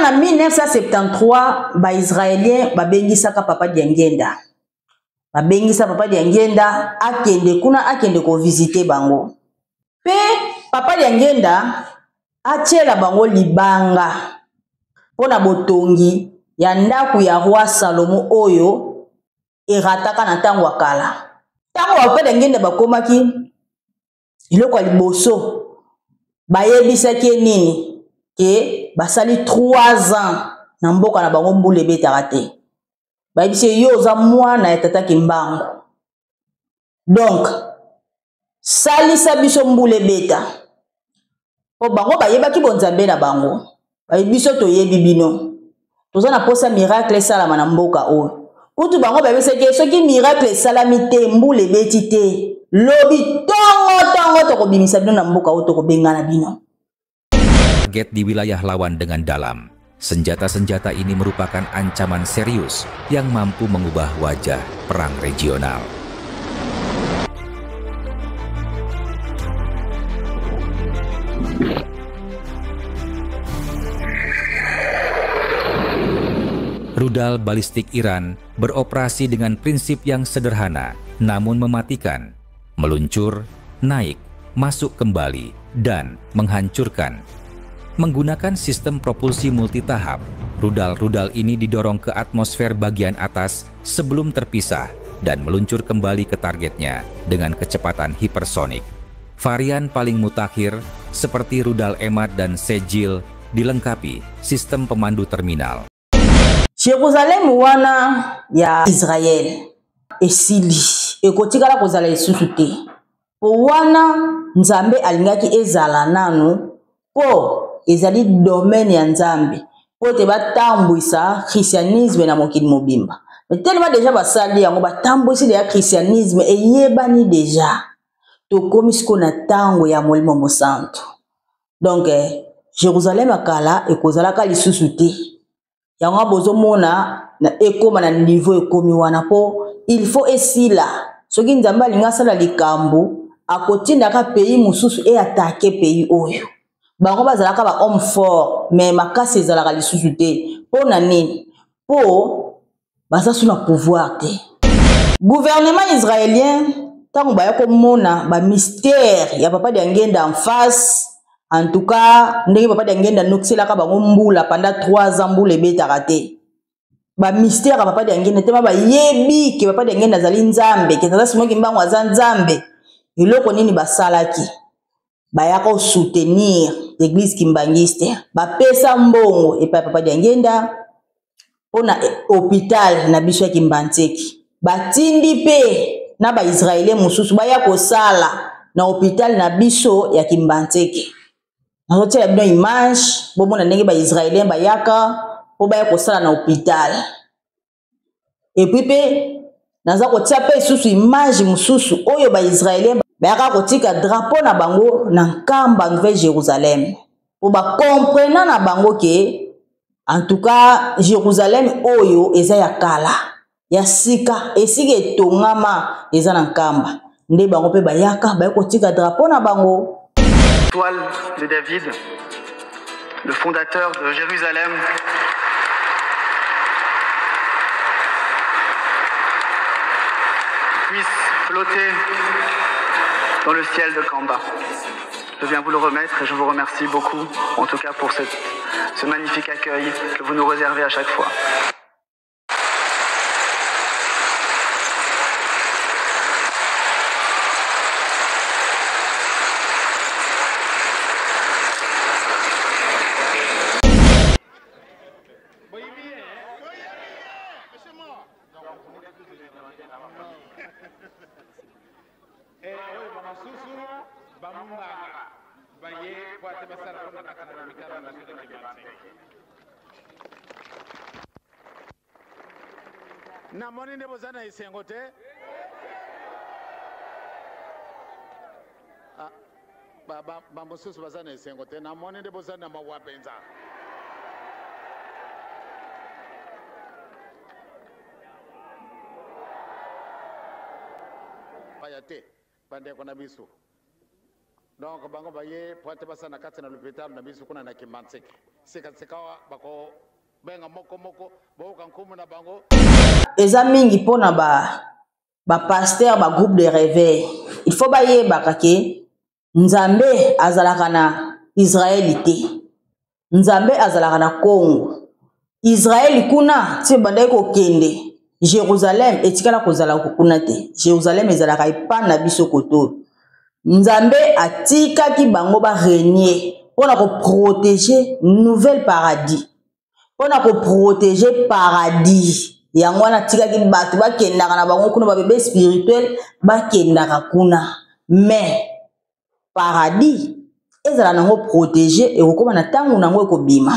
en 1973 ba israélien babengisaka papa Diangenda. Babengisa papa Diangenda akende kuna akende ko visiter bango. Pe papa Diangenda atiela bango libanga pona botongi ya ndaku ya roi Salomo oyo erataka na tango akala. Tango papa Diangenda bakomaki iloko liboso bayebisaki nini ke basali 3 ans na mboka na bango mbula ebetaka te. Bayebisi yo oza mwana ya tata Kimbangu. Donc salisa biso mbula ebeta. Po bango bayebaki bonzambe na bango. Bayebiso toyebi bino. Toza na posa miracle salama na mboka oyo. Kutu bango bayebisaki soki miracle salami te mbula ebeti te. Lobi tongo tokobimisa bino na mboka oyo tokobengana bino. Target di wilayah lawan dengan dalam. Senjata-senjata ini merupakan ancaman serius yang mampu mengubah wajah perang regional. Rudal balistik Iran beroperasi dengan prinsip yang sederhana namun mematikan. Meluncur, naik, masuk kembali, dan menghancurkan. Menggunakan sistem propulsi multitahap, rudal-rudal ini didorong ke atmosfer bagian atas sebelum terpisah dan meluncur kembali ke targetnya dengan kecepatan hipersonik. Varian paling mutakhir seperti rudal Emad dan Sejil dilengkapi sistem pemandu terminal. Jerusalem wana ya Israel esili ekotikala kozala lisusu te. Po wana Nzambe alingaki ezala nanu po ezali domaine ya Nzambe po te batambwisa christianisme na mokili mobimba. Mais tellement déjà basali yango batambwisi ya christianisme eyebani déjà. Tokomi siko na tango ya Molimo Mosantu. Donc Jerusalem akala ekozalaka lisusu te. Yango bozomona na ekoma na niveau ekomi wana po il faut esila. Soki Nzambe alinga sala likambo akotindaka pays mususu e attaquer pays oyo. Bango bazalaka ba homme fort mais makasi ezalaka lisusu te. Po na nini? Po basasu na pouvoir te. Gouvernement israélien tango baya komona ba mystère ya papa Diangenda en face. En tout cas, ndenge papa Diangenda nokiselaka bango mbula pendant 3 ans mbula ebetaka te. Ba mystère ya papa Diangenda tema ba yebi ke papa Diangenda azali Nzambe, ke tata Simon Kimbangu aza Nzambe. Eloko nini basalaki? Bayaka soutenir l'église kimbangiste. Bapesa mbongo epa papa Diangenda pona hôpital na biso ya Kimbantseki. Batindi pe na ba Israélien mususu baya kosala na hôpital na biso ya Kimbantseki. Nazotia ya bino image, bomo na ndenge ba Israélien bayaka, po baya kosala na hôpital. Et puis pe, naza kotia pe susu image mususu, oyo ba Israélien bayaka kotika drapeau na bango na nkamba Nouvelle Jérusalem. Po ba comprena na bango ke, en tout cas, Jérusalem oyo eza ya kala, ya sika, esika etongama eza na nkamba. Nde bango pe bayaka, baya kotika drapeau na bango. Toile de David, le fondateur de Jérusalem, puisse flotter dans le ciel de Kamba. Je viens vous le remettre et je vous remercie beaucoup, en tout cas pour ce magnifique accueil que vous nous réservez à chaque fois. Na moni ndebo zana isengo te. Ba mususu bazana isengo te. Na moni ndebo zana mawapenza. Paya te. Pande kona bisu. Donc bango baye pointe basa na kati na l'hôpital na biso kuna na Kimanseke. Seka bako benga moko bo kankumu na bango. Eza mingi pona ba pasteur ba groupe de réveil. Il faut baye bakake Nzambe azalaka na Israélité. Nzambe azalaka na Congo. Israël kuna ti bandai ko kende. Jérusalem etikala kozala kuna te. Jérusalem ezalaka ipana biso koto. Nzambe atikaki bango ba régner pona ko protéger nouvel paradis. Pona ko protéger paradis. Yango wana tikaki batu bakendaka na bango kuna ba bébé spirituel bakendaka kuna. Mais paradis ezala nango protéger e kokoma na tango nango ekobima.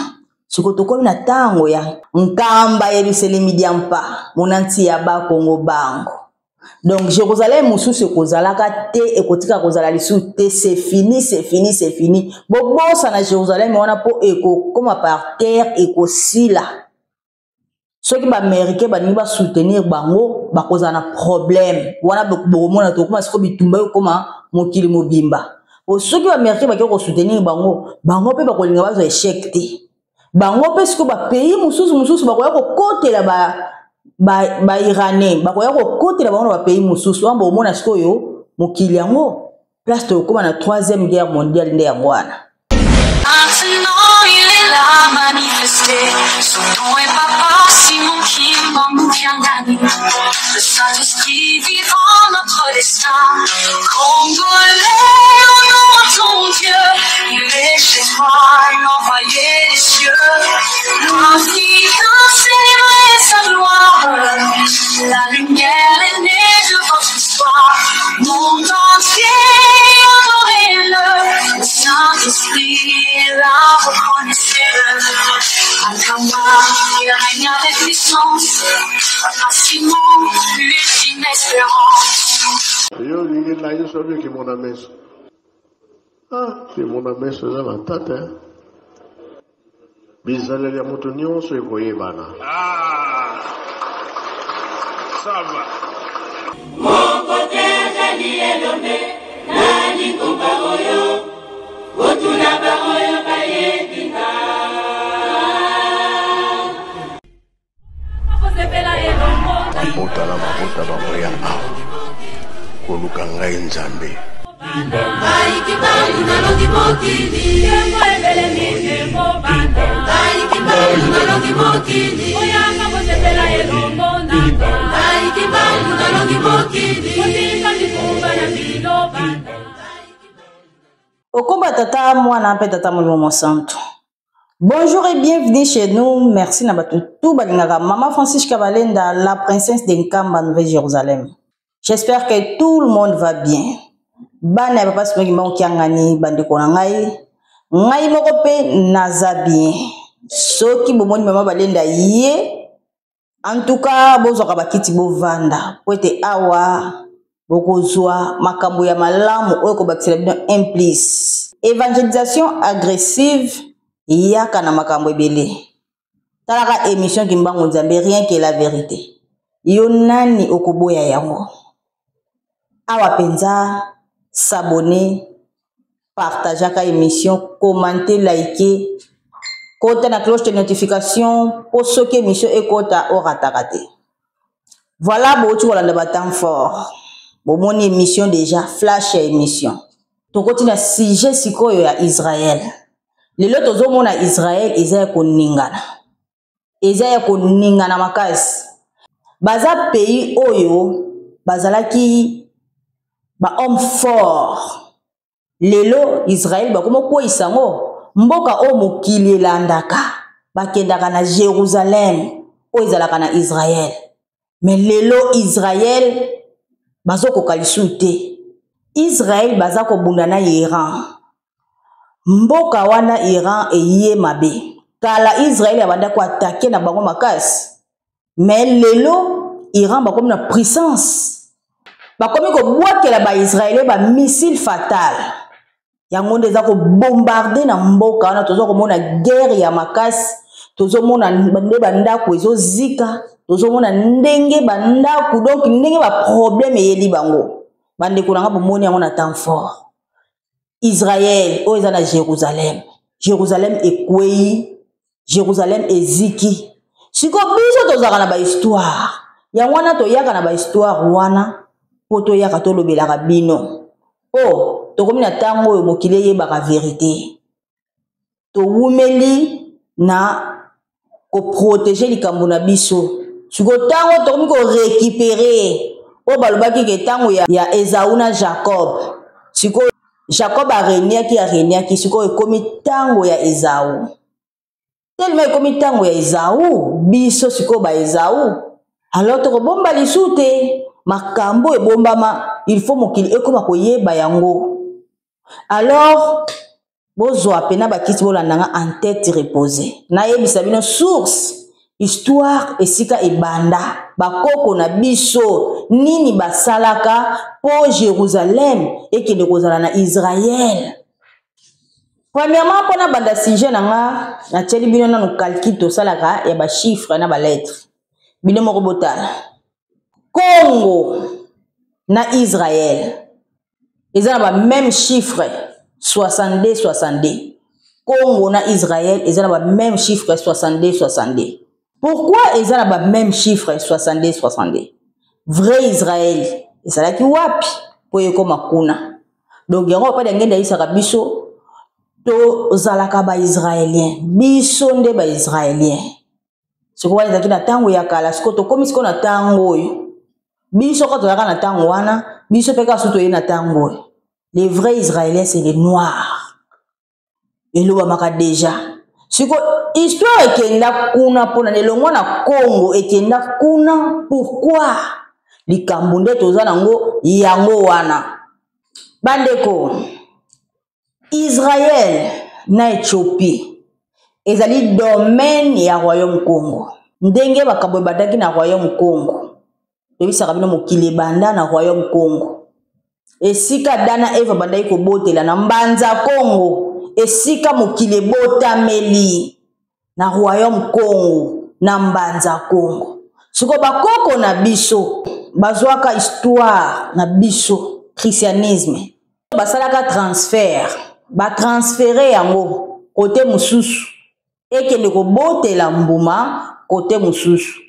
Sikotokomi na tango ya nkamba Yerusalemi diampa monanti ya ba Kongo bango. Donc Jérusalem mususu kozalaka te ekotika kozala lisu te, c'est fini. Bobosa na Jérusalem wana po ekokoma par terre ekosila. Ceux qui ba américain ba ni ba soutenir bango ba kozala na problème. Wana bokomona to kuma siko bitumba koma mokili mobimba. O ceux qui ba américain ba ko soutenir bango pe ba kolinga bazo échec te. Bango pe siko ba pays mususu ba koya ko kotela ba iranais ba koya ko kotela bango ba pays mususu amba omona siko yo mokili yango place to koma na 3e guerre mondiale nde yango wana. Manifester son nom est papa Simon qui m'en vient gagner. Le Saint-Esprit vivant notre destin. Congolais, au nom de ton Dieu, il est chez toi, l'envoyé des cieux. L'Africain célébrait sa gloire. La lumière est née de votre histoire. Monde entier, adorez-le. Le Saint-Esprit, la reconnaissez-le. Alkama, il règne avec puissance. Papa Simon, ultime espérance. Yo, il a eu celui qui m'en a mis. Ah, qui m'en a mis sur la tête, hein. Bizarre, les moutons, c'est quoi, Bana? Ah, ça va. Mon côté, j'ai dit, Elomé, Nani Kumbaroyo, Otuna Baroyo, Bayekita. Botala mabota bamoya awa koluka ngai Nzambe. Okomba tata mwana mpe tata molimo santo. Bonjour et bienvenue chez nous. Merci Nabatutu Balingaka. Maman Francisca Kabalenda, la princesse d'Enkamba, Nouvelle-Jérusalem. J'espère que tout le monde va bien. Bana papa simoki kiangani bandeko na ngai moko pe naza bien. Soki bomoni mama Balenda ye. En tout cas, bozoka bakiti bovanda. Poete awa bokozwa makambo ya malamu oyo ko bakisela bino implice. Évangélisation agressive. Yaka na makambo ebele. Talaka émission kimbango Nzambe rien que la vérité. Yo nani okoboya yango. Awa penza s'abonner, partager ka émission, commenter, liker, kota na cloche de notification pour ce que émission ekota oratakate. Voilà botu wala na temps fort. Bomoni émission déjà flash émission. Tokoti na sujet sikoyo ya Israël. Lelo tozomona Israël eza koningana. Eza koningana makasi. Baza pays oyo bazalaki ba homme fort. Lelo Israël bakoma ko isango mboka o mokili elandaka bakendaka na Jérusalem o ezalaka na Israël. Mais lelo Israël bazoko kalisute. Israël bazako bundana Iran. Mboka wana Iran eye mabe. Kala Israël abanda ko attaquer na bango makasi. Mais lelo Iran bakomi na puissance. Bakomi ko bwakela ba Israël ba missile fatal. Yango ndeza ko bombarder na mboka wana tozo komona guerre ya makasi. Tozo mona bande banda ko ezo zika. Tozo mona ndenge banda ku donc ndenge ba problème yeli bango. Bande ko nanga bomoni yango na temps fort. Israël oyo eza na Jérusalem. Jérusalem ekwei, Jérusalem eziki. Siko biso tozaka na ba histoire. Ya wana toyaka na ba histoire wana po toyaka tolobelaka bino. Oh, tokomi na tango oyo mokili eyebaka vérité. Towumeli na ko protéger likambo na biso. Siko tango tokomi ko récupérer o balobaki ke tango ya Esau na Jacob. Siko Jacob areniaki siko ekomi tango ya Esau. Tellement ekomi tango ya Esau, biso siko ba Esau. Alors toko bomba lisute makambo ebombama, il faut mokili ekoma koyeba yango. Alors bozwa pena bakiti bolandanga en tête reposée. Na yebisa bino source histoire esika ebanda bakoko na biso nini basalaka po Jérusalem ekende kozala na Israël. Premièrement pona banda sujet nanga na teli bino na calcul to salaka ya ba chiffres na ba lettres. Bino moko botala. Congo na Israël. Ils ont le même chiffre 62. Congo na Israël, ils ont le même chiffre 62. Pourquoi ils ont le même chiffre 62? Vrai Israël, ils ont la wapi pour y kuna. Donc il y a pas d'engagement d'Israël biso to zalaka ba Israélien, biso nde ba Israélien. Ce qu'on va dire na tango ya kala, ce qu'on comme ce qu'on a tango yo. Biso ko tozaka na tango wana, biso peka soto ye na tango. Les vrais Israéliens c'est les noirs. Et lo bamaka déjà. Siko histoire ekenda kuna pona nelongo na Congo ekenda kuna pourquoi? Likambo nde toza nango yango wana. Bandeko Israël na Éthiopie ezali domaine ya royaume Congo. Ndenge bakabo badaki na royaume Congo. Ebisaka bino mokili banda na royaume Congo. Esika dana eva bandai ko botela na mbanza Congo. Esika mokili botameli na royaume Congo na mbanza Congo. Siko bakoko na biso bazwaka histoire na biso christianisme. Basalaka transfert, ba transférer yango côté mususu. Ekende ko botela mbuma côté mususu.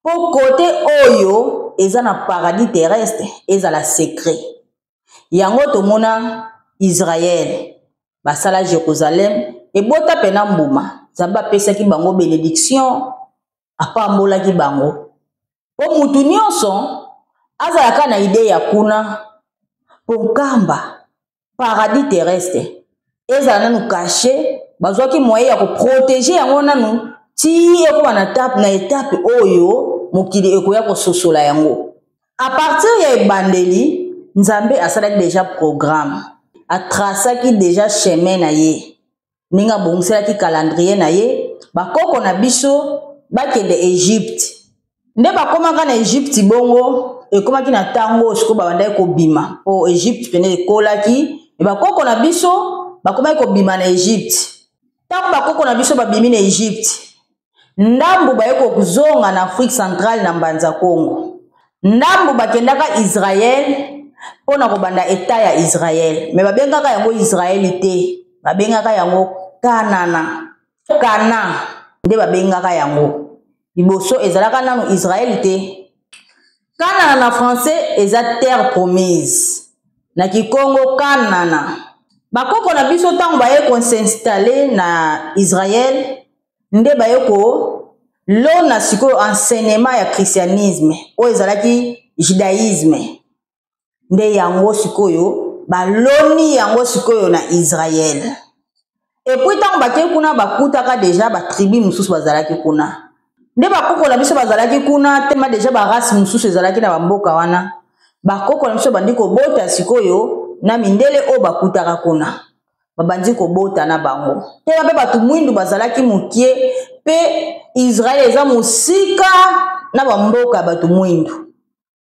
Pour côté oyo eza na paradis terrestre eza la secret. Yango tomona Israël basala Jérusalem et bota pena mbuma. Zamba pesa ki bango bénédiction apambola ki bango. Po mutu nyonso azalaka na idée ya kuna pour kamba paradis terrestre ezala nanu caché bazwaki moyen ya ko protéger yango nanu ti eko na étape oyo mokili ekoya ko sosola yango. À partir ya ebandeli Nzambe asalaki déjà programme, a tracaki déjà chemin na ye. Ninga bongiselaki calendrier na ye, bakoko na biso bakende Égypte. Nde bakomaka na Égypte bongo ekomaki na tango siko babandaki kobima. Po Égypte pene ekolaki, e bakoko na biso bakomaki kobima na Égypte. Tango bakoko na biso babimi na Égypte, ndambu bayeko kuzonga na Afrique centrale na mbanza Congo. Ndambu bakendaka Israël pona kobanda eta ya Israël. Mais babengaka yango Israël te. Babengaka yango Kanana. Kana nde babengaka yango. Liboso ezalaka nanu Israël te. Kanana na français eza terre promise. Na Kikongo Kanana. Bakoko na biso tango baye ko s'installer na Israël nde baye ko lo na siko enseignement ya christianisme o ezalaki judaïsme. Nde yango sikoyo baloni yango sikoyo na Israël. Et puis tant bake kuna bakutaka déjà ba tribu mususu bazalaki kuna. Nde bakoko la biso bazalaki kuna tema déjà ba race mususu ezalaki na bamboka wana. Bakoko la biso bandi ko bota sikoyo na mindele o bakutaka kuna. Babandi ko bota na bango. Te ba batu mwindu bazalaki mukie pe Israël eza musika na bamboka batu mwindu.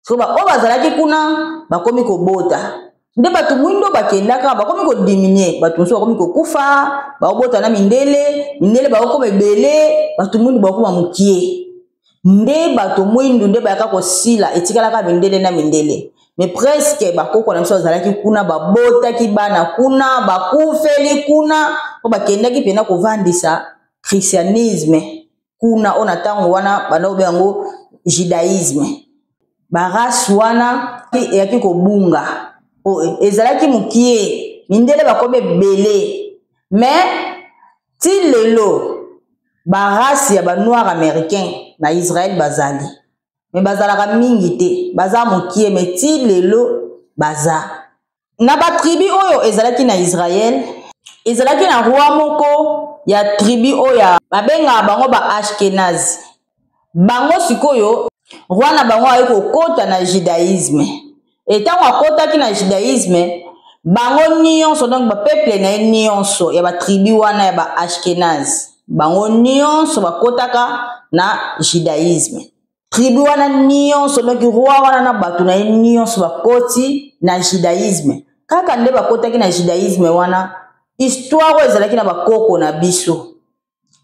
So ba o bazalaki kuna bakomi ko bota. Nde batu mwindo bakendaka bakomi ko diminuer, batu so bakomi ko kufa, ba obota na mindele ba okoma ebele, batu mwindo bakoma mukie. Nde batu mwindo nde bayaka ko sila etikala ka mindele na mindele. mais presque bakoko na biso bazalaki kuna babotaki bana kuna bakufeli kuna po bakendaki pena kovandisa christianisme kuna ona ntango wana bana obe yango judaïsme barasi wana eyaki kobunga ezalaki mokie mindele bakomi ebele mais ti lelo barasi ya banoir américain na Israël bazali mais bazalaka mingi te baza mokie mais ti lelo baza na batribi oyo ezalaki na Israël ezalaki na roi moko ya tribi oyo babenga bango ba Ashkenazi bango sikoyo roi na bango ayi kokota na judaïsme etango akotaki na judaïsme bango nyonso donc bapeuple na ye nyonso ya batribi wana ya ba Ashkenazi bango nyonso bakotaka na judaïsme tribu wana nyonso donc roi wana na bato na ye nyonso bakoti na judaïsme kaka nde bakotaki na judaïsme wana histoire oyo ezalaki na bakoko na biso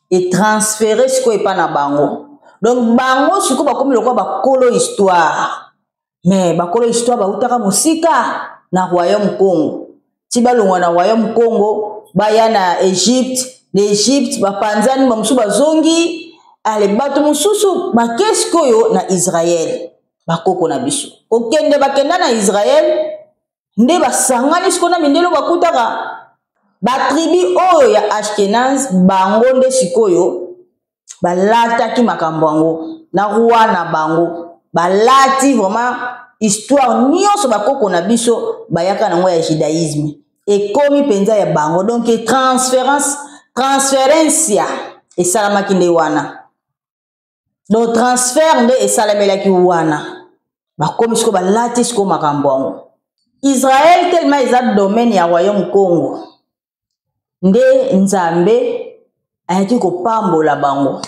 etransfere sikoyo epa na bango donc bango sikoyo bakomi lokola bakolo histoire mais bakolo histoire bautaka mosika na royaume Congo ti balongwa na royaume Congo baya na Égypte bapanzani bamususu bazongi ale bato mosusu bakesi koyo na Israël bakoko na biso okende bakenda na Israël nde basangani siko na mindelo bakutaka batribi oyo ya Ashkenaz bango nde sikoyo balataki makambo yango na roi na bango balati vraiment histoire nyonso bakoko na biso bayaka nango ya judaïsme ekomi penza ya bango donc transferencia esalamaki nde wana donc transfert nde esalamelaki wana bakomi siko balati siko makambo yango Israël tellement eza domaine ya royaume Congo nde nzambe ayaki kopambola bango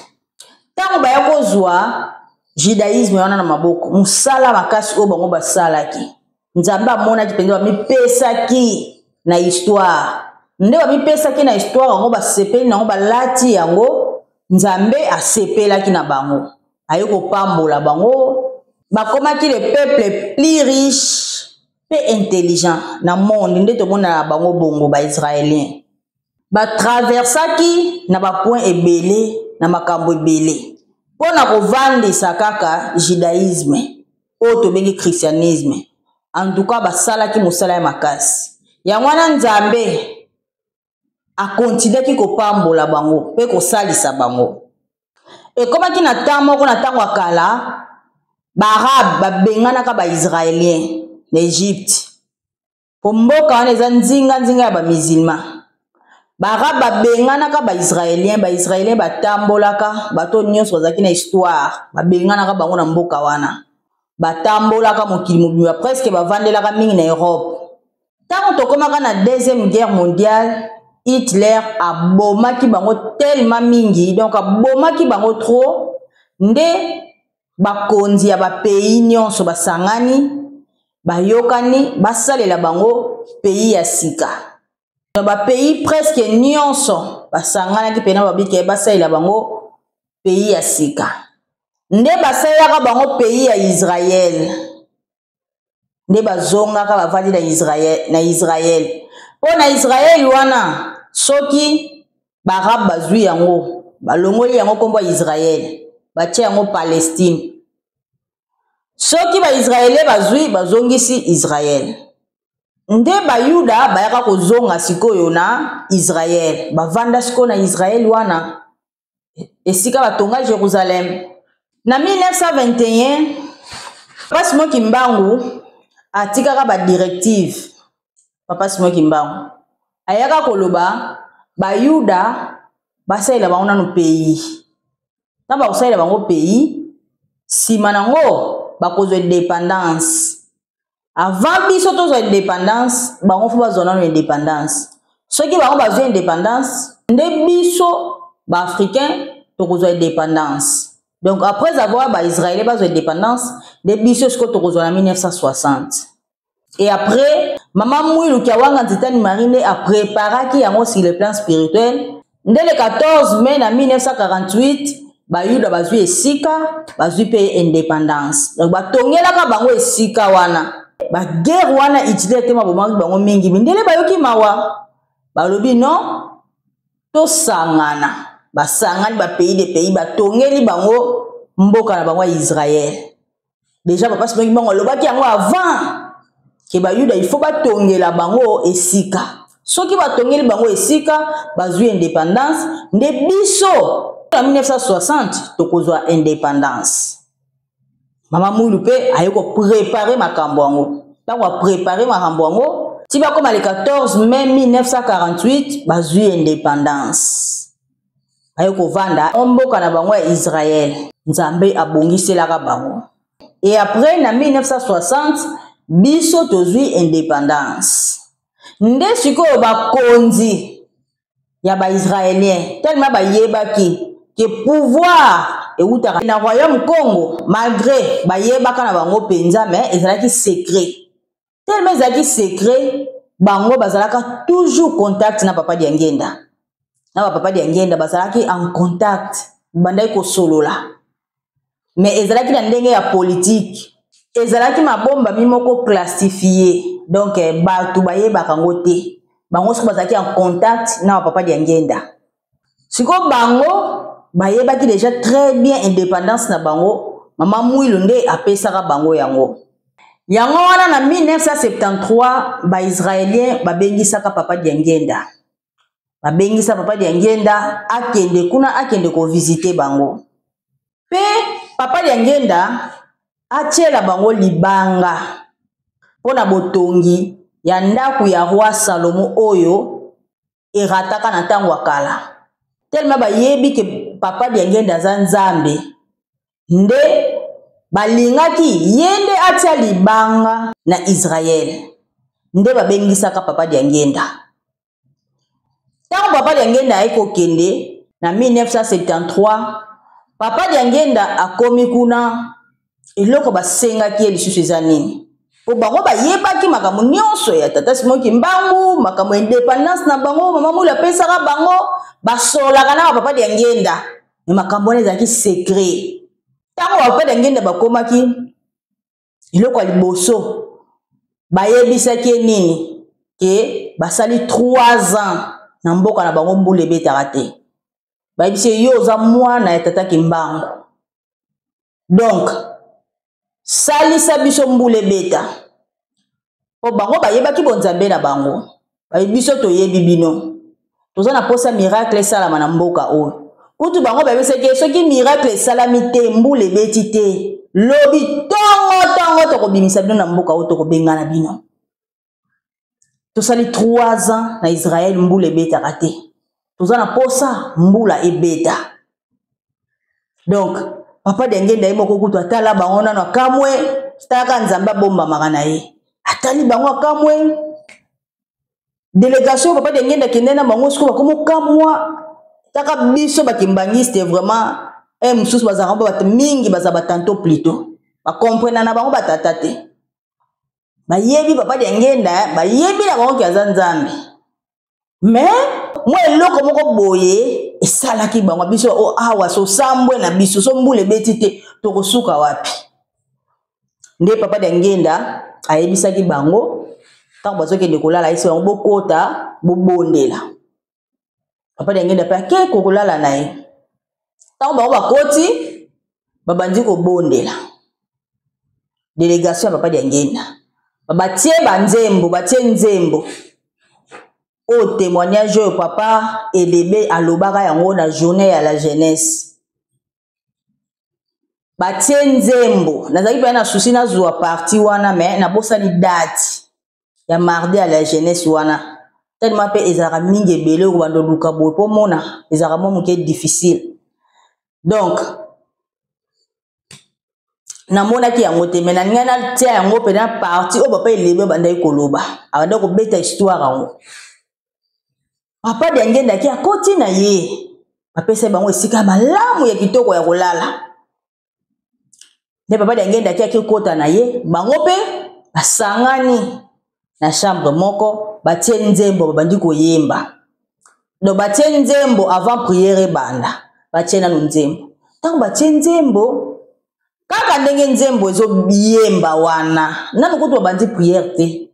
ntango baya kozwa judaïsme wana na maboko musala makasi oyo bango basalaki nzambe amonaki mpenza bamipesaki na histoire nde bamipesaki na histoire yango basepeli nango balati yango nzambe asepelaki na bango aye kopambola bango bakomaki le peuple plus riche pe intelligent na monde nde tomona na bango bongo baisraélien batraversaki na bapoint ebele na makambo ebele mpona kovandisa kaka judaïsme oyo tobengi christianisme en tout cas basalaki mosala ya makasi yango wana nzambe akontinaki kopambola bango mpe kosalisa bango ekomaki na ntango moko na ntango ya kala baarabe babenganaka baisraélien na Égypte po mboka wana eza nzinga ya bamisilma baarabe babenganaka baisraélien batambolaka bato nyonso bazalaki na histoire babenganaka bango na mboka wana batambolaka mokili mobimba presque bavandelaka mingi na Europe ntango tokomaka na deuxième guerre mondiale Hitler abomaki bango tellement mingi donc abomaki bango trop nde bakonzi ya bapays nyonso basangani bayokani basalela bango pays ya sika bapays presque nyonso basanganaki pena babike basalela bango pays ya sika nde basalelaka bango pays ya Israël nde bazongaka bavandi na Israël po na Israël wana soki baarabe bazwi yango balongoli yango kombo ya Israël batie yango Palestine soki baisraélien bazwi bazongisi Israël nde bayuda bayaka kozonga sikoyo na Israël bavanda sikoyo na Israël wana esika batonga Jérusalem na 1921 Papa Simon Kimbangu atikaka ba directive Papa Simon Kimbangu ayaka koloba bayuda basalela bango nanu pays na bakosalela bango pays sima nango bakozwa indépendance avant biso tozwa indépendance bango fo bazwa nanu indépendance soki bango bazwa indépendance nde biso baafricain tokozwa indépendance donc après avoir baisraélien bazwa indépendance nde biso siko tokozwa na 1960 et après Maman Mouilou Kiawanga Ntitani Marine a préparé yango sur le plan spirituel. Dès le 14 mai 1948, Bayuda bazui esika, bazui paye indépendance. Donc batongela ka bango esika wana. ba guerre wana Hitler tema bomaki bango mingi mindele bayoki mawa balobi non to sangana basangani ba pays de pays batongeli bango mboka na bango Israël déjà papa sibangi bango lobaki yango avant ke bayuda il faut batongela bango esika soki batongeli bango esika bazwi indépendance nde biso en 1960 tokozwa indépendance mama mulu pe ayeko préparer makambo yango tango préparer makambo yango ti bakoma le 14 mai 1948 bazwi indépendance ayeko vanda mboka na bango ya Israël nzambe abongiselaka bango et après na 1960 biso tozwi indépendance nde sikoyo bakonzi ya ba israélien tellement bayebaki que pouvoir eutaka na royaume Congo malgré bayebaka na bango penza mais ezalaki secret tellement ezalaki secret bango bazalaka toujours contact na papa Diangenda na papa Diangenda bazalaki en contact bandai ko solola mais ezalaki na ndenge ya politique ezalaki mabomba mimoko classifié donc batu bayebaka ngo te bango siko bazalaki en contact na papa Diangenda siko bango bayebaki déjà très bien indépendance na bango mama Mwilu nde apesaka bango yango wana na 1973 ba israélien babengisaka papa Diangenda babengisa papa Diangenda akende kuna akende ko visiter bango pe papa Diangenda atiela bango libanga pona botongi ya ndaku ya roi Salomo oyo erataka na tango akala tellement bayebi ke papa Diangenda za nzambe nde balingaki yende atia libanga na Israël nde babengisaka papa Diangenda tango papa Diangenda ayeko kende na 1973 papa Diangenda akomi kuna eloko basengaki lisusu eza nini po bango bayebaki makambo nyonso ya tata Simoki Mbangu makambo indépendance na bango mama Mulu apesaka bango basolaka na papa Diangenda mais makambo wana ezalaki secret tango papa Diangenda bakomaki eloko ya liboso bayebisaki nini ke basali 3 ans na mboka na bango mbula ebetaka te bayebisi yo oza mwana ya tata Kimbangu donc salisa biso mbula ebeta po bango bayebaki bonzambe na bango biso toyebi bino toza na posa miracle esalama na mboka oyo kutu bango bayebisaki soki miracle esalami te mbula ebeti te lobi tongo tokobimisa bino na mboka oyo tokobengana bino tosali 3 ans na Israël mbula ebetaka te toza na posa mbula ebeta donc papa Diangenda moko kutu atala bango nano akamwe taka nzamba bomba makana ye atali bango akamwe délégation papa Diangenda kendena bango siko bakomo kamwa taka biso bakimbangiste vraiment mususu bazaka ba mingi bazaba tanto plutôt ba comprendre na bango batata te bayebi papa Diangenda bayebi na bango kiaza nzambe mais moi eloko moko boye esalaki bango biso o awa so sambwe na biso so mbule beti te tokosuka wapi nde papa Diangenda ayebisaki bango tango bazokende kolala isi bango bokota bobondela papa Diangenda pe ke kokolala na ye tango bango bakoti babandi kobondela délégation ya papa Diangenda batie banzembo batie nzembo au témoignage au papa Elebe alobaka yango na journée ya la jeunesse batie nzembo nazaki pa na souci na zuwa parti wana mais na bosani date ya mardi à la jeunesse wana tellement pe ezara mingi ebele ko bando luka boy po mona ezara mo muke difficile donc na mona ki yango te mais na ngana tia yango pe na parti o papa Elebe bandai koloba abanda ko beta histoire yango papa Diangenda ki akoti na ye apesa bango esika malamu ya kitoko ya kolala nde papa Diangenda ki akikota na ye bango pe basangani na chambre moko batie nzembo babandi koyemba do batie nzembo avant prière banda batie na nzembo tango batie nzembo kaka ndenge nzembo ezo yemba wana nanu kutu babandi prière te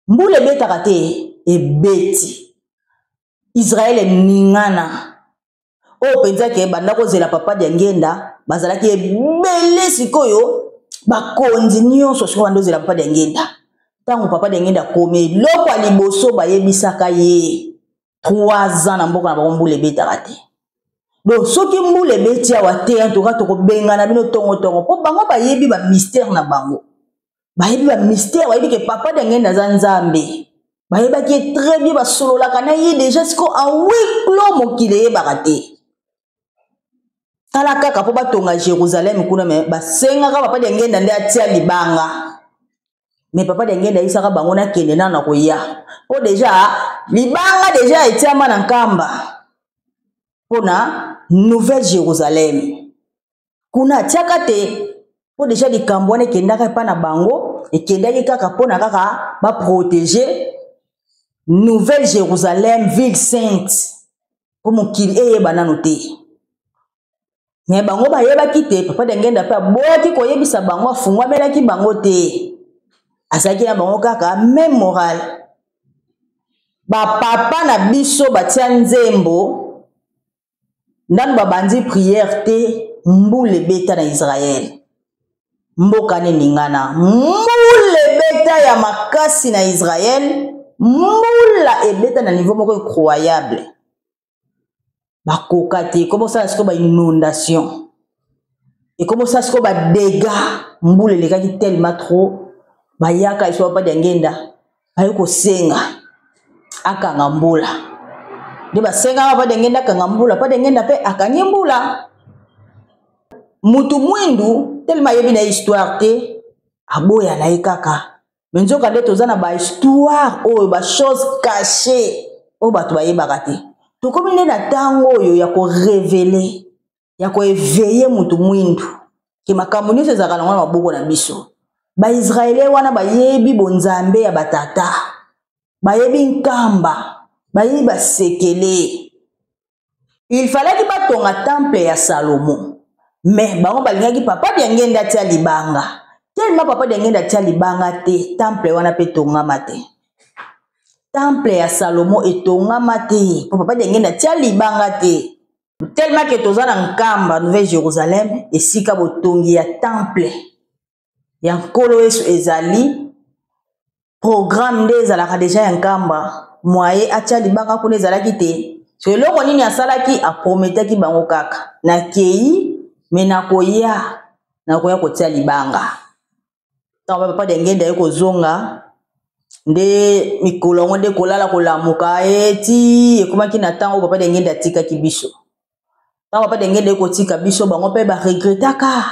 mbula ebetaka te ebeti Israel ningana o penza ke banda kozela papa dia ngenda bazalaki ebele sikoyo bakonzi nyonso siko banda kozela papa dia ngenda tango papa dia ngenda kome loko aliboso bayebisaka ye 3 ans na mboka na bango mbula ebetaka te. Donc soki mbula ebeti awa te en tout cas tokobengana bino tongo po bango bayebi ba mystère na bango. Bayebi ba mystère bayebi ke papa dia ngenda za nzambe. Bayebaki très bien basololaka na ye déjà siko en huis clos mokili yebaka te. Tala kaka po batonga Jérusalem kuna me basengaka papa dia ngenda nde atia libanga. Mais papa dia ngenda isaka bango na kende na koya. Po déjà libanga déjà etiama na nkamba. Pona Nouvelle Jérusalem. Kuna tiaka te po déjà likambo wana kendaka pa na bango ekendaki kaka pona kaka ba protéger Nouvelle Jérusalem, ville sainte. Pour mokili eyeba nanu te. Mais bango bayebaki te papa dia ngenda pe boyaki koyebisa bango afungwamelaki bango te. Asaki na bango kaka même moral. Ba papa na biso batia nzembo ndanu babandi prière te mbule beta na Israël. Mboka ningana mbule beta ya makasi na Israël. Mbula ebeta na niveau moko incroyable. Bakoka te comment ça siko ba inondation. Et comment ça siko ba dégâts mbula lekaki tellement trop bayaka iso papa dia ngenda ayiko senga akanga mbula. De basenga papa dia ngenda akanga mbula papa dia ngenda pe akangi mbula. Mutu mwindu tellement yebi na histoire te aboya na ikaka. Menzo kande tozana ba histoire ba chose cachée batu bayebaka te. Tokomi nde na tango oyo ya ko révéler ya ko éveiller mutu mwindu ke makambo nyonso ezalaka na wana maboko na biso. Ba Israélien wana bayebi bonzambe ya batata. Bayebi nkamba, bayebi basekele. Il fallait que batonga temple ya Salomon. Mais bango balingaki papa dia ngenda tia libanga. Tellement papa dia ngenda tia libanga te, temple wana pe tongama te. Temple ya Salomon etongama te, papa dia ngenda tia libanga te. Tellement que tozana nkamba Nouvelle Jérusalem esika botongi ya temple. Ya nkolo Yesu ezali programme nde ezalaka deja ya nkamba moye atia libanga kuna ezalaki te. So eloko nini asalaki aprometaki bango kaka na kei menakoya kotia libanga. Tango papa dia ngenda yeko zonga nde mikolo nde kolala kolamuka eti ekomaki na tango papa dia ngenda tika kibiso. Tango papa dia ngenda yeko tika biso bango pe ba regretaka.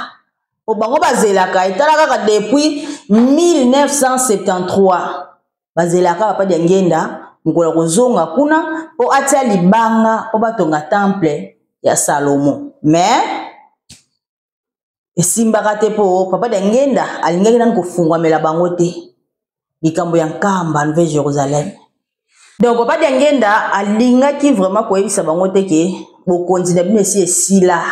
O bango bazelaka etalaka kaka depuis 1973. Bazelaka papa dia ngenda mkola kozonga kuna po atia libanga po batonga temple ya Salomon. Mais esimbaka te po papa dia ngenda alingaki nani kofungwamela bango te likambo ya nkamba Nouvelle Jérusalem. Donc papa dia ngenda alingaki vraiment koyebisa bango te ke bokonzi na bino esi esila.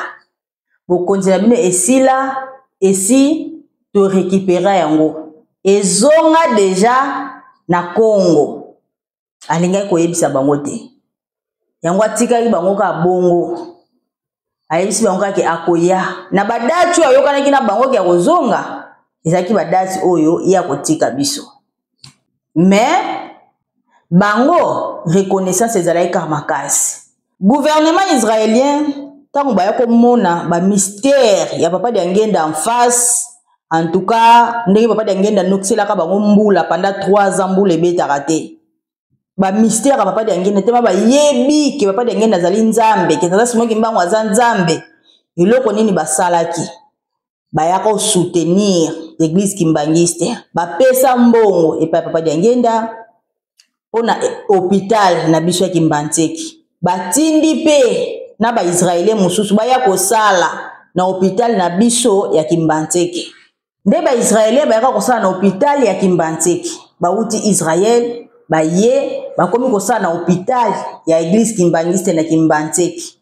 Bokonzi na bino esila esi to récupérer yango. Ezonga déjà na Congo. Alingaki koyebisa bango te. Yango atikaki bango ka bongo. Ayebisi bango kake akoya. Na badati oyo yokanaki na bango ke akozonga. Ezaki badati oyo ya kotika biso. Mais bango reconnaissance ezalaki ka makasi. Gouvernement israélien tango baya komona ba mystère ya papa dia ngenda en face. En tout cas, ndenge papa dia ngenda nokiselaka bango mbula pendant 3 ans mbula ebetaka te. Ba mystère papa dia ngenda tema ba yebi ke papa dia ngenda zali nzambe ke tata simoki mbango aza nzambe. Eloko nini basalaki bayaka soutenir l'église kimbangiste bapesa mbongo epa papa dia ngenda pona hôpital na biso ya Kimbantseki. Batindi pe na ba Israélien mususu baya kosala na hôpital na biso ya Kimbantseki. Nde ba Israélien bayaka kosala na hôpital ya Kimbantseki. Bauti Israël baye bakomi kosala na hôpital ya église kimbangiste na Kimbantseki.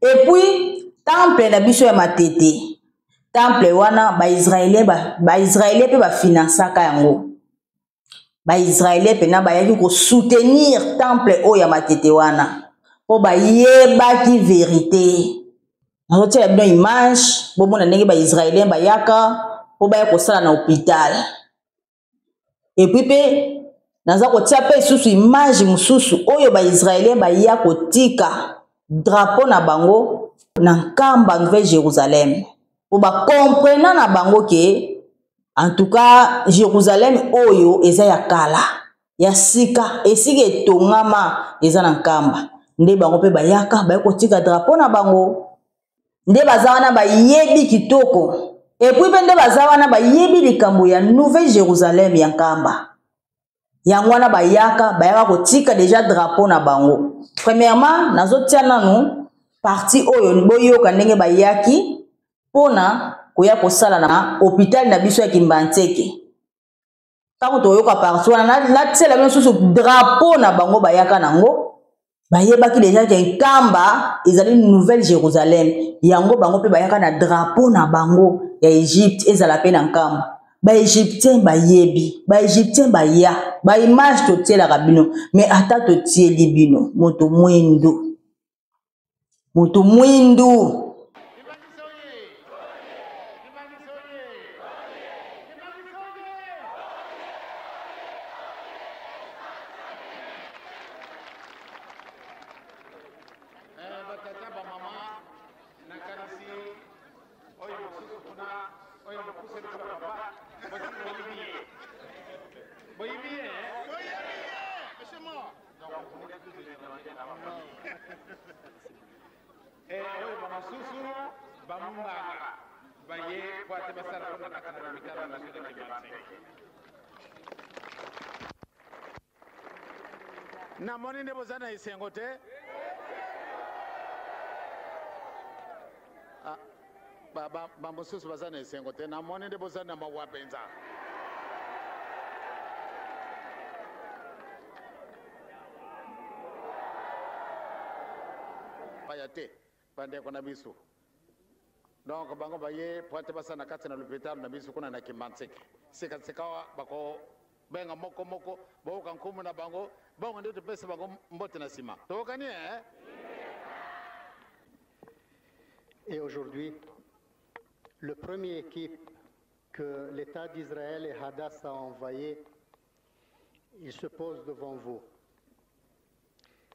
Et puis temple na biso ya Matete temple wana baisraélien mpe bafinansaka yango. Baisraélien pena bayaki kosoutenir temple oyo ya matete wana mpo bayebaki vérité. Nazotiela bino image bomona ndenge baisraélien bayaka mpo baya kosala na hôpital. Epuis mpe naza kotia mpe lisusu image mosusu oyo baisraélien baya kotika drapeau na bango na nkamba Nouvelle Jérusalem po bakomprena na bango ke en tout cas Jérusalem oyo eza ya kala ya sika esika etongama eza na nkamba. Nde bango mpe bayaka baya kotika drapeau na bango. Nde baza wana bayebi kitoko. Epuis mpe nde baza wana bayebi likambo ya Nouvelle Jérusalem ya nkamba. Yango wana bayaka kotika déjà drapeau na bango. Premièrement, nazotia nanu parti oyo boyoka ndenge bayaki pona koya kosala na hôpital na biso ya Kimbanzeke. Tango toyoka parti wana natiela bino susu drapeau na bango bayaka nango. Bayebaki déjà ke nkamba ezali Nouvelle Jérusalem. Yango bango mpe bayaka na drapeau na bango ya Égypte ezala pe na nkamba. Ba-Égyptien bayebi, ba-Égyptien baya, ba-image totielaka bino, mais ata totieli bino, moto mwindu. Moto mwindu. Na moni ndebo zana isengo te. Ba mususu bazana isengo te. Na moni ndebo zana mawapenza. Bayate pande kona bisu. Donc bango baye pointe basa na kati na l'hôpital na bisu kuna na Kimbanzeke. Sika bako benga moko bo kankumu na bango bongo ndio tupese bango mbote na sima. Tokani Et aujourd'hui, le premier équipe que l'État d'Israël et Hadass a envoyé, il se pose devant vous.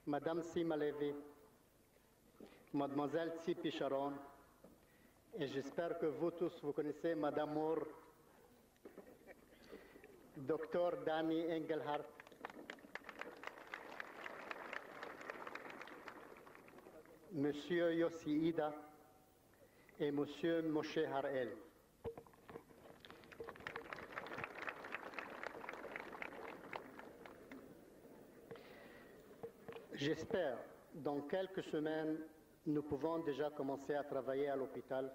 Madame Sima Levi, Mademoiselle Tzipi Sharon, et j'espère que vous tous, vous connaissez Madame Moore, Dr. Danny Engelhardt, Monsieur Yossi Ida et Monsieur Moshe Harel. J'espère, dans quelques semaines, nous pouvons déjà commencer à travailler à l'hôpital.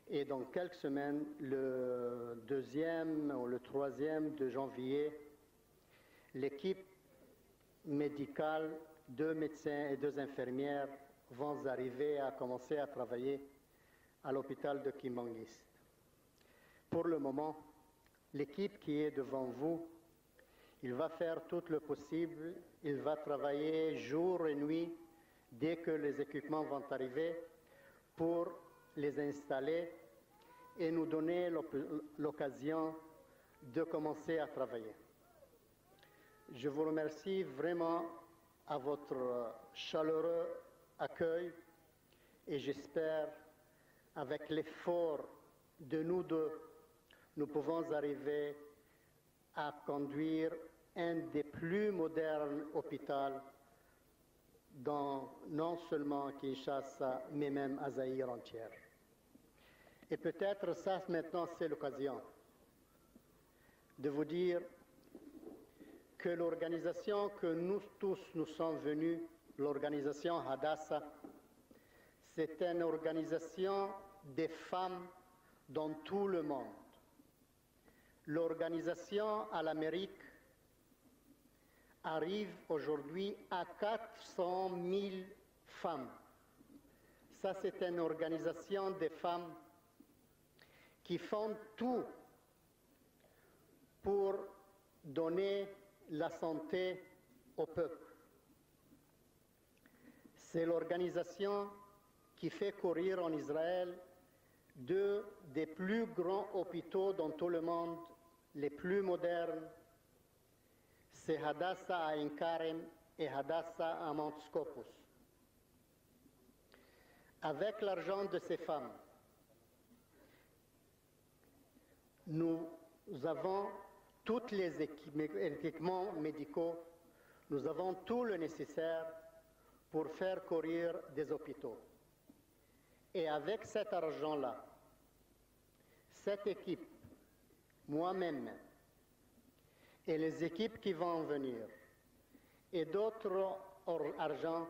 Et dans quelques semaines, le 2e ou le 3e de janvier, l'équipe médicale, 2 médecins et 2 infirmières vont arriver à commencer à travailler à l'hôpital de Kimbanguiste. Pour le moment, l'équipe qui est devant vous, il va faire tout le possible, il va travailler jour et nuit dès que les équipements vont arriver pour les installer et nous donner l'occasion de commencer à travailler. Je vous remercie vraiment à votre chaleureux accueil et j'espère, avec l'effort de nous deux, nous pouvons arriver à conduire un des plus modernes hôpitaux dans non seulement Kinshasa, mais même à Zaïre entière. Et peut-être ça, maintenant, c'est l'occasion de vous dire que l'organisation que nous tous nous sommes venus, l'organisation Hadassah, c'est une organisation des femmes dans tout le monde. L'organisation à l'Amérique arrive aujourd'hui à 400 000 femmes. Ça, c'est une organisation des femmes qui font tout pour donner la santé au peuple. C'est l'organisation qui fait courir en Israël deux des plus grands hôpitaux dans tout le monde, les plus modernes. C'est Hadassah à Ein Karem et Hadassah à Mount Scopus. Avec l'argent de ces femmes, nous avons tous les équipements médicaux, nous avons tout le nécessaire pour faire courir des hôpitaux. Et avec cet argent-là, cette équipe, moi-même, et les équipes qui vont venir, et d'autres argent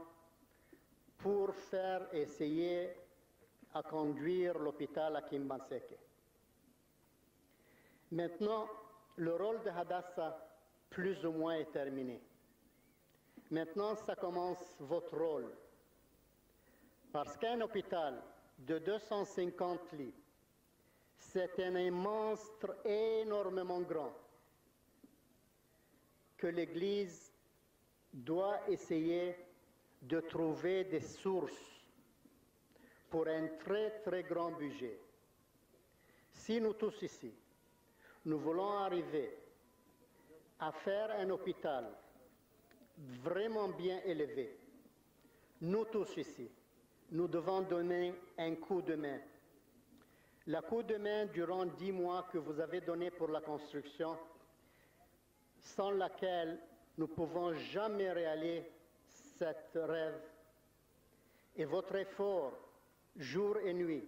pour faire essayer à conduire l'hôpital à Kimbanseke. Maintenant, le rôle de Hadassah, plus ou moins, est terminé. Maintenant, ça commence votre rôle. Parce qu'un hôpital de 250 lits, c'est un monstre énormément grand que l'Église doit essayer de trouver des sources pour un très très grand budget. Si nous tous ici, nous voulons arriver à faire un hôpital vraiment bien élevé, nous tous ici, nous devons donner un coup de main. Le coup de main durant 10 mois que vous avez donné pour la construction, sans laquelle nous ne pouvons jamais réaliser cet rêve. Et votre effort, jour et nuit,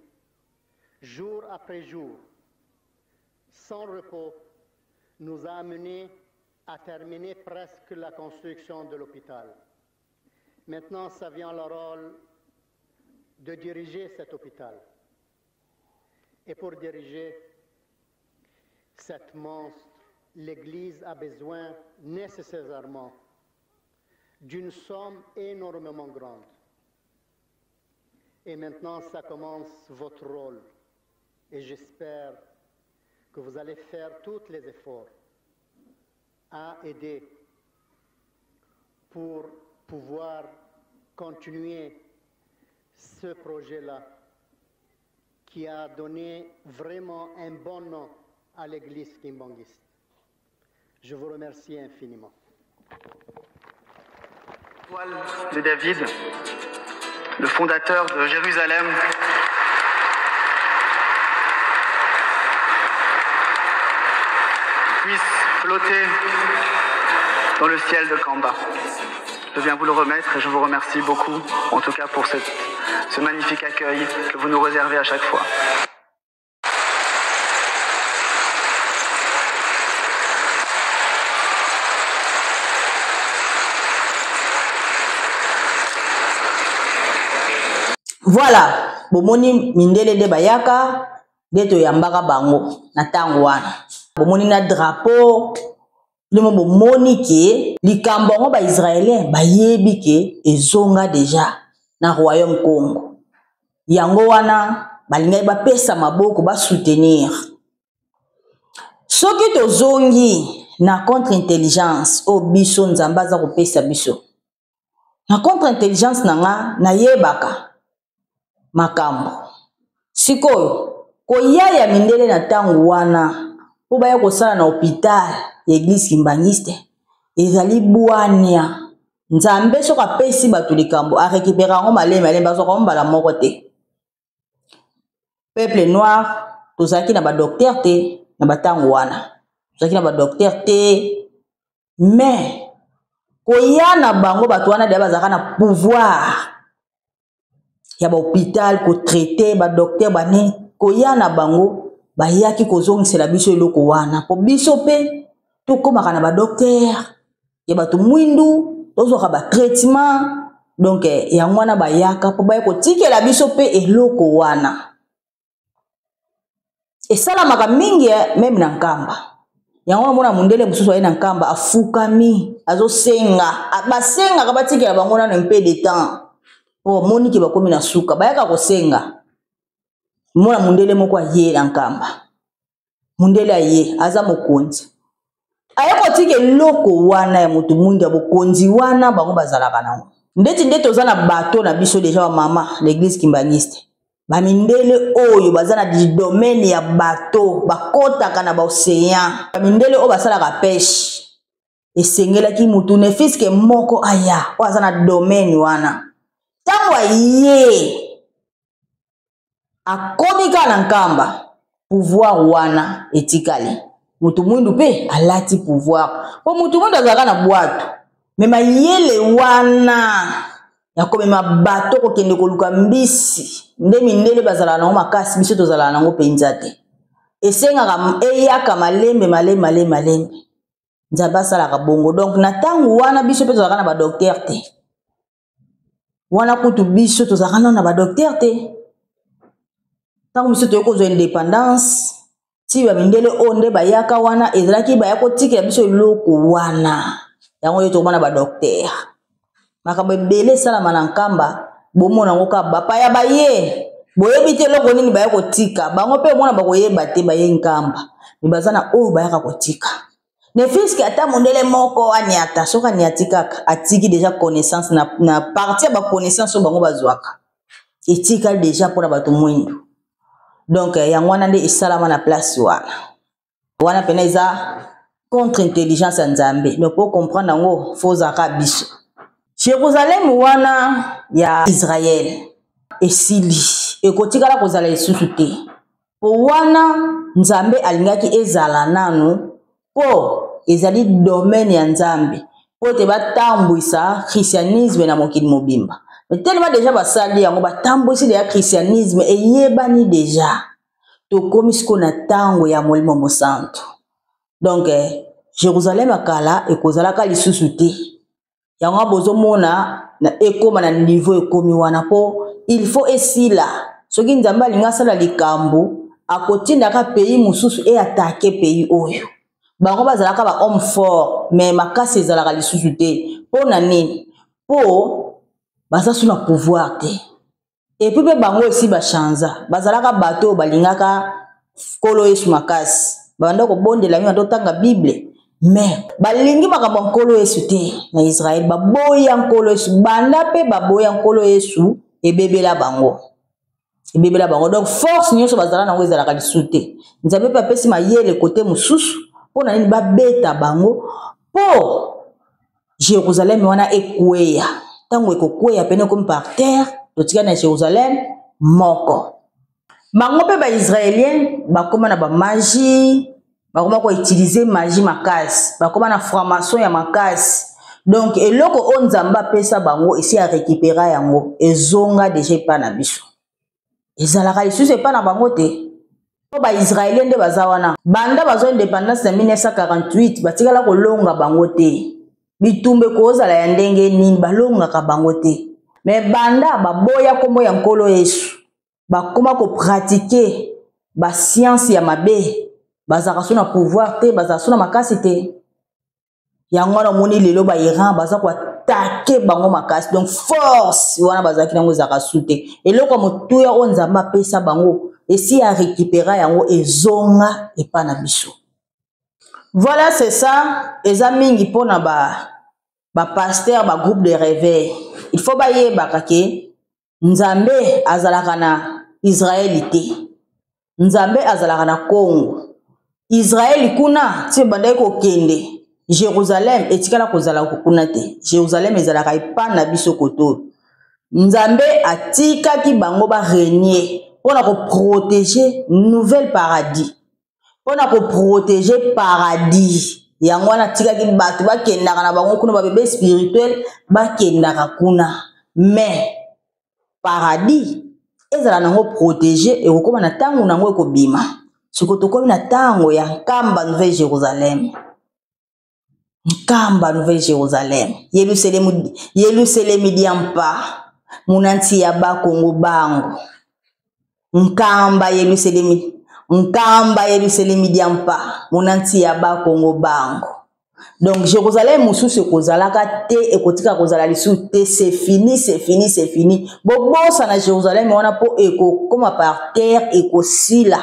jour après jour, sans repos, nous a amenés à terminer presque la construction de l'hôpital. Maintenant, ça vient le rôle de diriger cet hôpital. Et pour diriger cette monstre, l'Église a besoin nécessairement d'une somme énormément grande. Et maintenant, ça commence votre rôle. Et j'espère que vous allez faire tous les efforts à aider pour pouvoir continuer ce projet-là qui a donné vraiment un bon nom à l'Église kimbanguiste. Je vous remercie infiniment. De David, le fondateur de Jérusalem, puisse flotter dans le ciel de Kamba. Je viens vous le remettre et je vous remercie beaucoup, en tout cas pour ce magnifique accueil que vous nous réservez à chaque fois. Voilà, bomoni mindele de bayaka de to yambaka bango na tango wana. Bomoni na drapeau limo bomoni ke likambo ngo ba Israélien bayebi ke ezonga déjà na royaume Congo. Yango wana balingai ba pesa maboko ba soutenir. Soki tozongi na contre-intelligence o biso nzamba za ko pesa biso. Na contre-intelligence nanga na yebaka makambo sikoyo koyaya mindele na tango wana po baya kosala na hôpital ya église kimbangiste ezali bwania nzambe soka apesi bato likambo a récupérer ngo malema bazoka mbala moko te. Peuple noir tozalaki na ba docteur te na batango wana tozalaki na ba docteur te mais koya na bango bato wana de bazaka na pouvoir ya ba hôpital ko traiter ba docteur bane koya na bango bayaki kozongisela biso eloko wana po biso pe tokomaka na ba docteur ya bato mwindu tozoka ba traitement donc yango wana bayaka po baye kotikela biso pe eloko wana esalamaka mingi même na Nkamba yango mona mundele bususu aye na Nkamba afukami azosenga basenga ka batikela bango na un peu de temps. Oh, moni ki bakomi na suka bayaka kosenga mona mundele moko aye na nkamba mundele aye aza mokonzi ayako tike loko wana ya mutu mundi ya bokonzi wana bango bazalaka nango ndeti toza na bato na biso deja wa mama l'église kimbaniste bamindele oyo baza na domaine ya bato bakotaka na baocéan bamindele oyo basalaka pêche esengelaki mutu ne fiske moko aya oyo aza na domaine wana ntango aye akomika na nkamba pouvoir wana etikali mutu mwindu pe alati pouvoir po mutu mwindu azalaka na bwato me mayele wana ya komema bato kokende koluka mbisi nde mindele bazala nango makasi biso tozala nango mpenza te esengaka eyaka malembe nzambe asalaka bongo donc na ntango wana biso mpe tozalaka na badokter te wana kutu biso tozalaka nano na badokter te ntango biso toyei kozwa indépendance ti bamindele oyo nde bayaka wana ezalaki baya kotikela biso eloko wana yango oyo tokomona badokter makambo ebele esalama na nkamba bomona yango kaka bapaya baye boyebi te eloko nini baya kotika bango mpe omona bakoyeba te baye nkamba me baza na oyo bayaka kotika ne fiske ata mondele moko aniata soki aniati kaka atiki deja connaissance na parti ya baconnaissance oyo bango bazwaka etikali deja mpona bato mwindu donc yango wana nde esalama na place wana pena eza contre intelligence ya nzambe donc po comprendre yango fozaka biso Jérusalem wana ya Israël esili ekotikala kozala lisusu te po wana nzambe alingaki ezala nanu po ezali domaine ya nzambe po te batambwisa christianisme na mokili mobimba tellement déjà basali yango batambwisi ya christianisme eyebani déjà tokomi siko na tango ya molimo mosantu donc Jérusalem akala ekozalaka lisusu te yango bozomona na ekoma na niveau ekomi wana po il faut esila soki nzambe alinga asala likambo akotindaka pays mosusu e atake pays oyo bango bazalaka ba homme fort mais makasi ezalaka lisusu te po na nini po baza suna pouvoir te et puis bango esi bachanza bazalaka bato balingaka kolo yesu makasi banda kobondela mima totanga bible mais balingi makambo nkolo yesu te na Israël baboya nkolo yesu banda pe baboya nkolo yesu ebebela bango donc force nyonso bazala nango ezalaka lisusu te nzambe pe apesi mayele kote mosusu mpo na nini babeta bango po Jérusalem wana ekweya ntango ekokweya pene komi par terre totika na Jérusalem moko bango mpe baisraélien bakoma na bamagie bakoma koutilize magie makasi bakoma na formation ya makasi donc eloko oyo nzambe apesa bango esi ya récupéra yango ezonga deja epa na biso ezalaka lisusu epa na bango te po baisraélien nde baza wana banda bazwa indépendance na 1948 batikala kolonga bango te bitumbe kozala ya ndenge nini balongaka bango te me banda baboya kombo ya nkolo yesu bakoma kopratike basiansi ya mabe bazaka so na pouvoir te bazaka so na makasi te yango wana omoni lelo bairan baza koatake bango makasi donc force wana bazalaki nango ezalaka su te eloko motuya oyo nzambe apesa bango esi ya récupéra yango ezonga epa na biso. Voilà, c'est ça. Eza mingi pona ba pasteur, ba groupe de réveil. Il faut baye bakake nzambe azalaka na Israélité. Nzambe azalaka na Congo. Israël kuna ti bandai ko kende. Jérusalem etikala kozala kuna te. Jérusalem ezalaka epa na biso koto. Nzambe atika ki bango ba régner pona ko protéger nouvel paradis. Pona ko protéger paradis. Yango wana tika ki batu ba kendaka na bango kuna ba bébé spirituel ba kendaka kuna. Mais paradis ezala nango protéger e kokoma na tango nango ekobima. Sikoto komi na tango ya nkamba Nouvelle Jérusalem. Nkamba Nouvelle Jérusalem. Yerusalem diampa. Munanti ya ba Kongo bango. Nkamba Yerusalem diampa. Munanti ya ba Kongo bango. Donc Jérusalem mosusu ekozalaka te ekotika kozala lisusu te, c'est fini, c'est fini, c'est fini. Bobosa na Jérusalem wana po ekokoma par terre ekosila.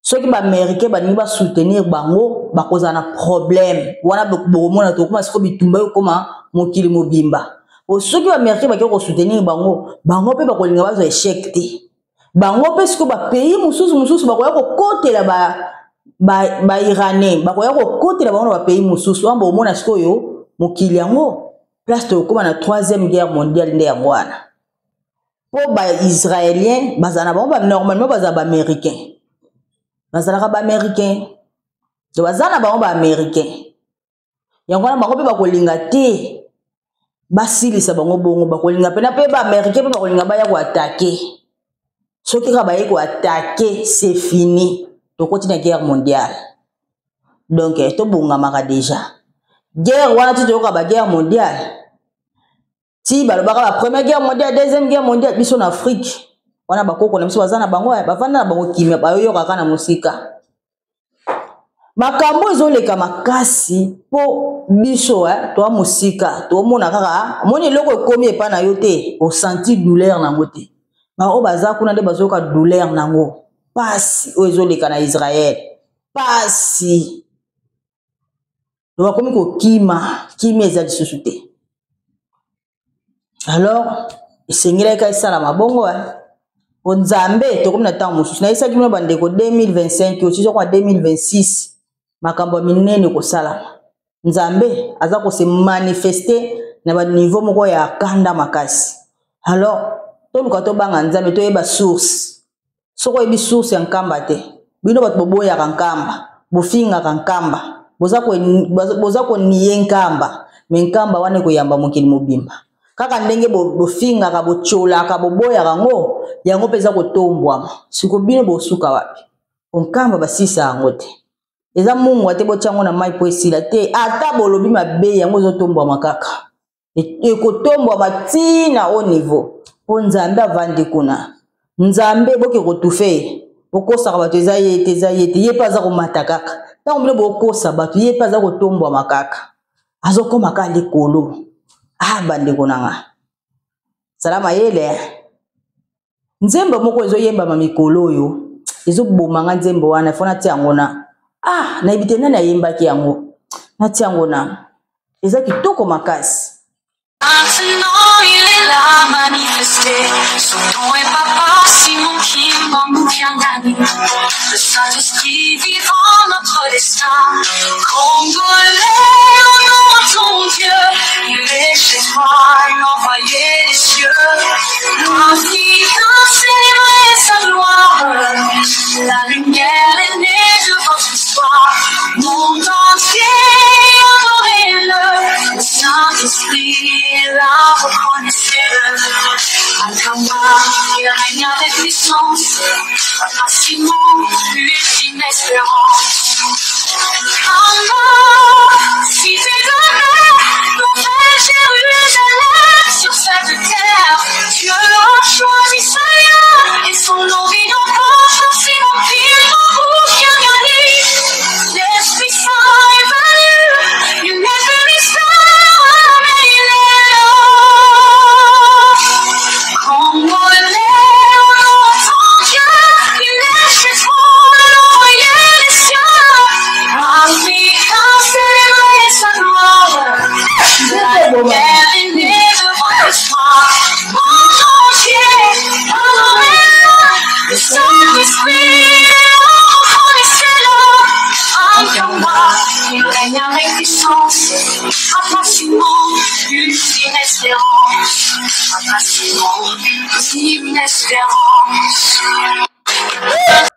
Soki ba américain baningi ba soutenir bango bakozala na problème wana bokomona to koma siko bitumba yokoma mokili mobimba. Soki ba américain bakoko soutenir bango pe bakolinga bazo échec te. Bango pe siko ba pays mususu bakoya kokotela ba iranais bakoya kokotela bango ba pays mususu ambo omona siko yo mokili yango place to koma na 3e guerre mondiale nde yango wana. Po ba israélien bazana bango normalement bazaba américain. Bazalaka ba américain. Do bazana bango ba américain. Yango wana bango pe bakolinga te. Basilisa bango bongo bakolinga pena pe ba américain pe bakolinga baya ko attaquer. Soki ka baye ko attaquer, c'est fini. To continue la guerre mondiale. Donc to bonga maka déjà. Guerre wana ti to ka ba guerre mondiale. Ti balobaka la première guerre mondiale, deuxième guerre mondiale biso en Afrique. Wana bakoko na biso bazana bango bafanda na bango kimia bayo kaka na musika. Makambo ezoleka makasi po biso to musika to mona kaka moni loko ekomi epa na yo te o senti douleur nango te. Ba o baza kuna nde bazoka douleur nango. Pasi o ezoleka na Israël. Pasi. Do bakomi ko kimi ezali susu te. Alors, esengela ka sala mabongo Nzambe to comme na temps mususu na isa kimwe bandeko 2025 aussi kwa 2026 makambo minene ko sala Nzambe aza ko se manifester na ba niveau moko ya kanda makasi. Alors to luka to banga Nzambe to yeba source soko yebi source ya nkamba te bino bat boboya kankamba bofinga kankamba boza ko niye nkamba me nkamba wane ko yamba mokili mobimba kaka ndenge bofinga ka bochola ka boboya kango yango peza ko tombwama siko bino bosuka wapi onkamba basisa ngote eza mungu ate bochango na mai po esila te ata bolobi mabe yango zo tombwama kaka eko tombwama tina au niveau po Nzambe avandi kuna Nzambe boke kotufe bokosa ka bato eza yete ye paza ko mata kaka tango bino bokosa bato ye paza ko tombwama kaka azokoma ka likolo bandeko nanga salama yele nzembo moko ezo yemba mamikolo oyo ezo bomanga nzembo wana fona ti angona na ibitena na yemba ki yango na ti angona eza kitoko makasi Maintenant il est là manifesté, son nom est Papa Simon Kim Bamoukiangani, le Saint-Esprit vivant notre destin, Congolais au nom de ton Dieu, il est chez toi, l'envoyé des cieux, Africain célébrer sa gloire, la lumière est née de votre histoire, monde entier adorez-le, le Saint-Esprit la reconnaissez-le. Alkama, il règne avec puissance. Papa Simon, ultime espérance. Alkama, si t'es donné, nouvelle Jérusalem sur cette terre. Dieu a choisi Sion et son nom vit encore. Simon, Simon, Bamoukiangani. L'Esprit Saint est venu, il n'est venu seul, mais il est là. Congolais, au nom de ton Dieu, il est chez toi, l'envoyé des cieux. Africain, célébrer sa gloire. La lumière est née devant l'espoir. Monde entier, adorez-le, le Saint-Esprit, reconnaissez-le. Il règne avec puissance. Papa Simon, ultime espérance. Papa Simon, ultime espérance.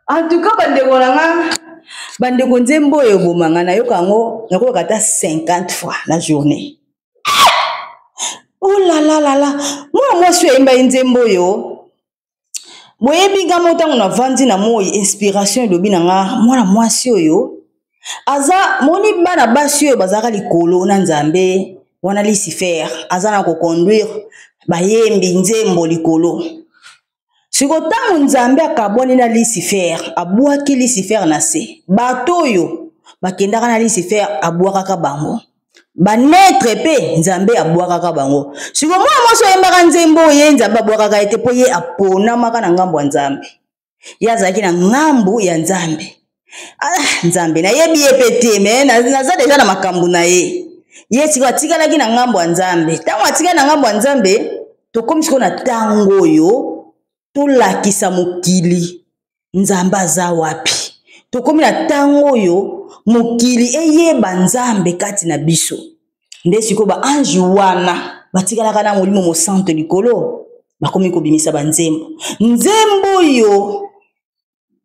En tout cas, bandeko nzembo oyo bomanga na yo kango nakoka ata 50 fois la journée. Oh là là là là, moi suis yemba nzembo oyo. Boyebi nga motango na vandi na moi inspiration elobi na nga mwana mwasi oyo aza moni bana basi oyo bazaka likolo na Nzambe wana Lucifer aza na ko conduire bayembi nzembo likolo siko tango Nzambe akaboni na Lucifer abwaki Lucifer na se bato oyo bakendaka na Lucifer abwakaka bango banetre pe nzambe abwakaka bango siko mwa moso yembaka nzembo ye nzambe abwakaka ete po ye aponamaka na ngambo ya nzambe ye azalaki na ngambo ya nzambe nzambe nayebi ye pe te me naza deja na makambo na ye ye siko atikalaki na ngambo ya nzambe ntango atikali na ngambo ya nzambe tokomi siko na ntango oyo tolakisa mokili nzambe aza wapi tokomi na ntango oyo mokili eyeba nzambe kati na biso nde siko baange wana batikalaka na molimo mosanto likolo bakomi kobimisa banzembo nzembo oyo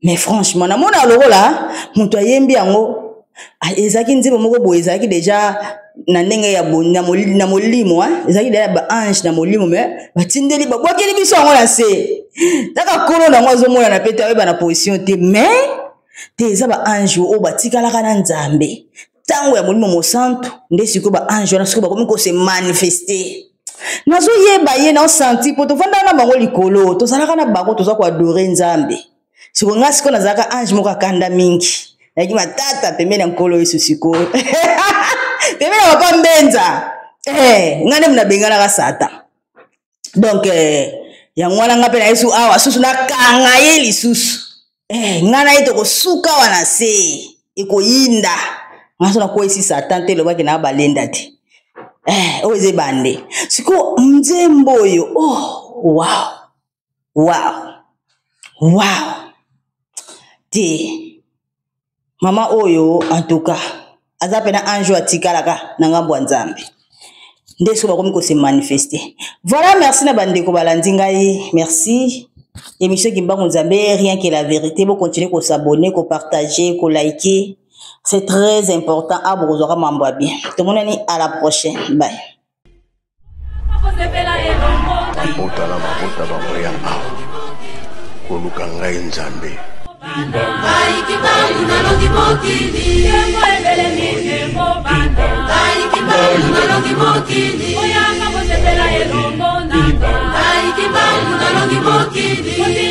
mais franchement namona lokola moto ayembi yango ezalaki nzembo moko boye ezalaki deja na ndenge ya na molimo ezalaki deja baange na molimo me batindeli babwakeli biso yango na se taka kolo nango azomona na pete ayeba na position te mais te eza baange oyo batikalaka na nzambe ntango ya molimo mosanto nde sikoyo baange wana sikoyo bakomi kose manifeste nazoyeba ye naosanti mpo tovandaka na bango likolo tozalaka na bango toza koadore nzambe sikoyo nga sikoyo nazalaka ange moko akanda mingi nayaki matata pembeni ya nkolo yesu sikoyo pembeni ya papa mbenza nga nde munabenganaka satan donc yango wana nga mpe na yesu awa susu nakanga ye lisusu nga na ye tokosuka wana se ekoyinda nga so nakwesi satan te lobaki na balenda te oyo eza ebande siko nzembo oyo wow te mama oyo antuka aza pena ange atikalaka na ngambo ya nzambe nde siko bakomi kose manifeste voilà merci na bandeko balandi ngai merci émission Kimbangu Nzambe rien que la vérité vous continuez à s'abonner à partager à liker c'est très important à vous revoir bien tout le monde à la prochaine bye Mokili